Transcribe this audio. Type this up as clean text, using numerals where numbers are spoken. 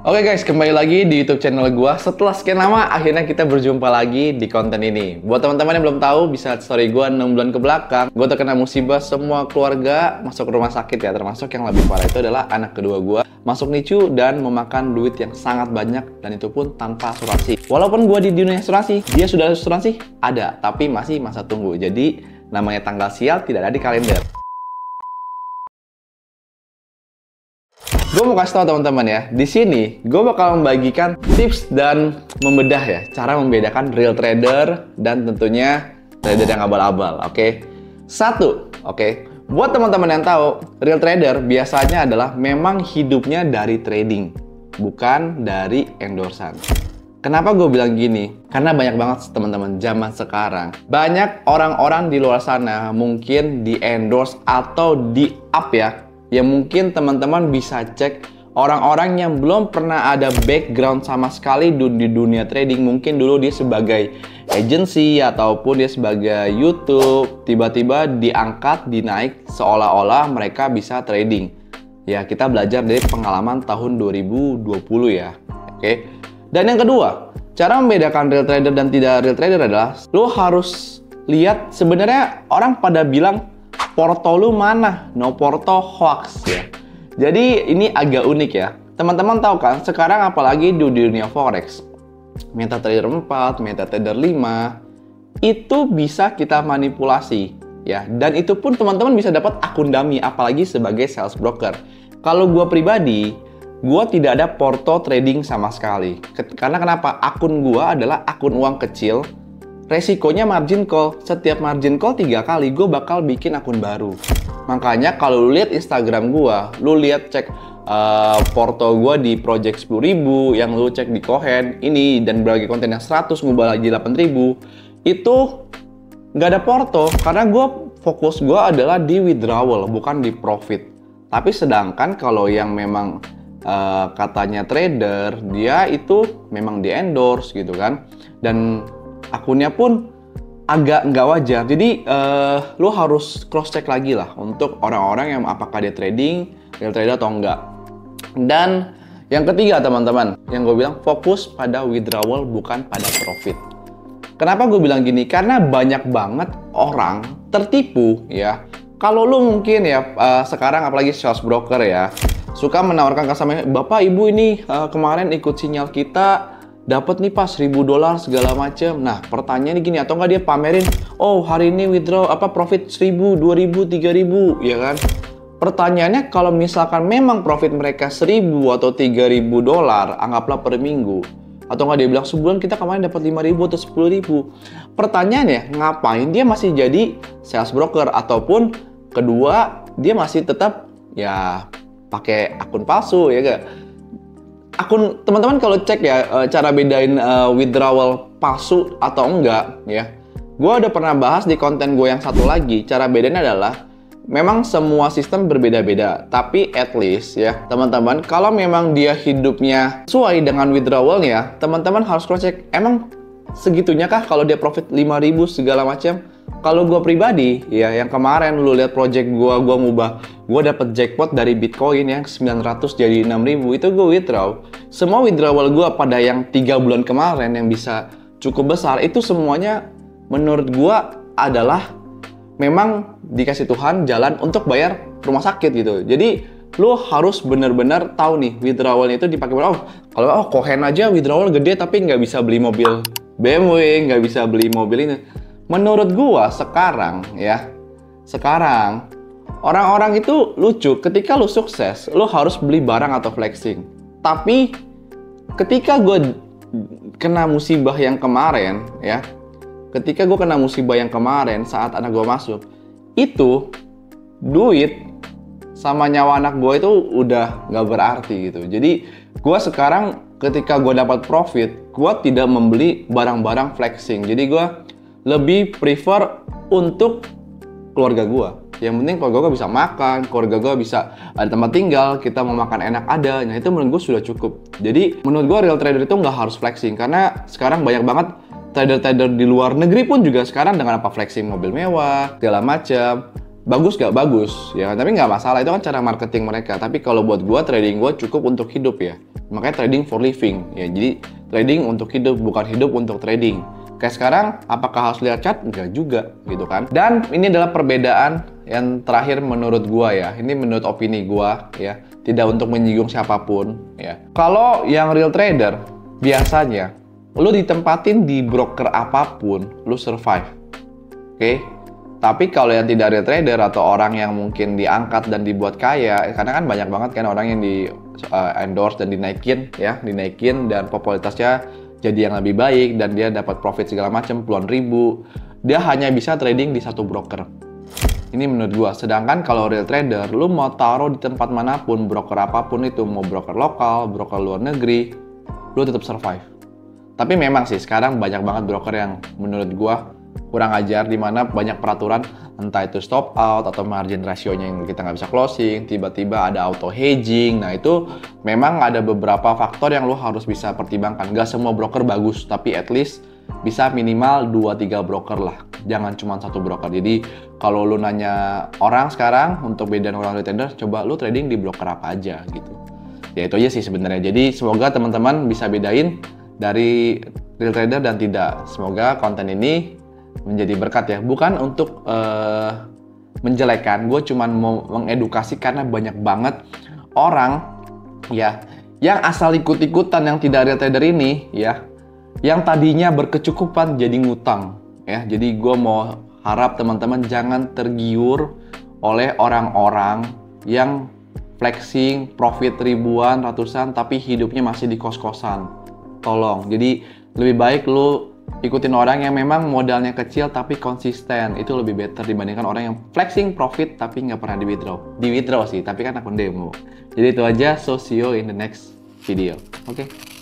Oke guys, kembali lagi di YouTube channel gua. Setelah sekian lama, akhirnya kita berjumpa lagi di konten ini. Buat teman-teman yang belum tahu, bisa lihat story gua 6 bulan ke belakang. Gua terkena musibah, semua keluarga masuk rumah sakit ya. Termasuk yang lebih parah itu adalah anak kedua gua masuk NICU dan memakan duit yang sangat banyak, dan itu pun tanpa asuransi. Walaupun gua di dunia asuransi, dia sudah asuransi? Ada, tapi masih masa tunggu. Jadi namanya tanggal sial tidak ada di kalender. Gue mau kasih tau teman-teman ya, di sini gue bakal membagikan tips dan membedah ya, cara membedakan real trader dan tentunya trader yang abal-abal, oke? Satu, oke? Buat teman-teman yang tahu, real trader biasanya adalah memang hidupnya dari trading, bukan dari endorsan. Kenapa gue bilang gini? Karena banyak banget teman-teman zaman sekarang, banyak orang-orang di luar sana mungkin di endorse atau di up ya, yang mungkin teman-teman bisa cek orang-orang yang belum pernah ada background sama sekali di dunia trading. Mungkin dulu dia sebagai agency ataupun dia sebagai YouTube, tiba-tiba diangkat, dinaik seolah-olah mereka bisa trading. Ya, kita belajar dari pengalaman tahun 2020 ya. Oke. Dan yang kedua, cara membedakan real trader dan tidak real trader adalah lo harus lihat sebenarnya orang pada bilang porto lu mana? No porto hoax ya. Jadi ini agak unik ya. Teman-teman tahu kan, sekarang apalagi di dunia forex, MetaTrader 4, MetaTrader 5, itu bisa kita manipulasi ya. Dan itu pun teman-teman bisa dapat akun dummy, apalagi sebagai sales broker. Kalau gua pribadi, gua tidak ada porto trading sama sekali. Karena kenapa? Akun gua adalah akun uang kecil. Resikonya margin call. Setiap margin call 3 kali gue bakal bikin akun baru. Makanya kalau lu lihat Instagram gue, lu lihat cek porto gue di project 10.000, yang lu cek di Kohen ini dan berbagai konten yang 100 ngubah lagi 8.000, itu nggak ada porto karena gue fokus gue adalah di withdrawal bukan di profit. Tapi sedangkan kalau yang memang katanya trader, dia itu memang di endorse gitu kan, dan akunnya pun agak nggak wajar. Jadi lo harus cross check lagi lah untuk orang-orang yang apakah dia trading, real trader atau enggak. Dan yang ketiga teman-teman, yang gue bilang fokus pada withdrawal bukan pada profit. Kenapa gue bilang gini? Karena banyak banget orang tertipu ya. Kalau lo mungkin ya sekarang apalagi sales broker ya, suka menawarkan customer, Bapak Ibu ini kemarin ikut sinyal kita, dapat nih pas $1.000 segala macem. Nah pertanyaannya gini, atau nggak dia pamerin, oh hari ini withdraw profit 1.000, 2.000, 3.000 ya kan. Pertanyaannya kalau misalkan memang profit mereka 1.000 atau 3.000 dolar, anggaplah per minggu, atau nggak dia bilang sebulan kita kemarin dapat 5.000 atau 10.000, pertanyaannya ngapain dia masih jadi sales broker? Ataupun kedua, dia masih tetap ya pakai akun palsu ya gak? Akun teman-teman kalau cek ya cara bedain withdrawal palsu atau enggak ya. Gue udah pernah bahas di konten gue yang satu lagi. Cara bedanya adalah memang semua sistem berbeda-beda, tapi at least ya teman-teman, kalau memang dia hidupnya sesuai dengan withdrawalnya, teman-teman harus cross check emang segitunya kah kalau dia profit 5.000 segala macam. Kalau gue pribadi ya, yang kemarin lu lihat project gue ngubah, gue dapet jackpot dari Bitcoin yang 900 jadi 6.000, itu gue withdraw. Semua withdrawal gue pada yang 3 bulan kemarin yang bisa cukup besar, itu semuanya menurut gue adalah memang dikasih Tuhan jalan untuk bayar rumah sakit gitu. Jadi lu harus bener-bener tahu nih withdrawalnya itu dipakai. Kalau Kohen aja withdrawal gede tapi nggak bisa beli mobil BMW, nggak bisa beli mobil ini. Menurut gua sekarang ya, sekarang orang-orang itu lucu. Ketika lu sukses, lu harus beli barang atau flexing. Tapi ketika gua kena musibah yang kemarin ya, ketika gua kena musibah yang kemarin saat anak gua masuk, itu duit sama nyawa anak gua itu udah nggak berarti gitu. Jadi gua sekarang ketika gua dapat profit, gua tidak membeli barang-barang flexing. Jadi gua lebih prefer untuk keluarga gue. Yang penting keluarga gue bisa makan, keluarga gue bisa ada tempat tinggal, kita mau makan enak ada. Nah itu menurut gue sudah cukup. Jadi menurut gue real trader itu nggak harus flexing. Karena sekarang banyak banget trader-trader di luar negeri pun juga sekarang dengan apa flexing mobil mewah, segala macam. Bagus gak? Bagus. Ya, tapi nggak masalah. Itu kan cara marketing mereka. Tapi kalau buat gue, trading gue cukup untuk hidup ya. Makanya trading for living ya. Jadi trading untuk hidup, bukan hidup untuk trading. Kayak sekarang, apakah harus lihat chart? Enggak juga, gitu kan. Dan ini adalah perbedaan yang terakhir menurut gua ya. Ini menurut opini gua ya. Tidak untuk menyinggung siapapun ya. Kalau yang real trader, biasanya lu ditempatin di broker apapun, lu survive. Oke? Tapi kalau yang tidak real trader atau orang yang mungkin diangkat dan dibuat kaya, karena kan banyak banget kan orang yang di endorse dan dinaikin ya, dinaikin dan popularitasnya jadi yang lebih baik dan dia dapat profit segala macam puluhan ribu. Dia hanya bisa trading di satu broker. Ini menurut gua. Sedangkan kalau real trader, lu mau taruh di tempat manapun, broker apapun itu, mau broker lokal, broker luar negeri, lu tetap survive. Tapi memang sih sekarang banyak banget broker yang menurut gua kurang ajar, di mana banyak peraturan, entah itu stop out atau margin ratio-nya yang kita nggak bisa closing, tiba-tiba ada auto hedging. Nah itu memang ada beberapa faktor yang lo harus bisa pertimbangkan. Nggak semua broker bagus, tapi at least bisa minimal 2-3 broker lah. Jangan cuma satu broker. Jadi kalau lo nanya orang sekarang untuk bedain orang trader, coba lo trading di broker apa aja gitu. Ya itu aja sih sebenarnya. Jadi semoga teman-teman bisa bedain dari real trader dan tidak. Semoga konten ini menjadi berkat ya, bukan untuk menjelekan. Gue cuman mau mengedukasi karena banyak banget orang ya yang asal ikut-ikutan yang tidak real trader ini ya, yang tadinya berkecukupan jadi ngutang ya. Jadi gue mau harap teman-teman jangan tergiur oleh orang-orang yang flexing profit ribuan, ratusan tapi hidupnya masih di kos-kosan. Tolong, jadi lebih baik lu ikutin orang yang memang modalnya kecil tapi konsisten. Itu lebih better dibandingkan orang yang flexing profit tapi nggak pernah di withdraw sih, tapi kan akun demo. Jadi itu aja, so see you in the next video. Oke.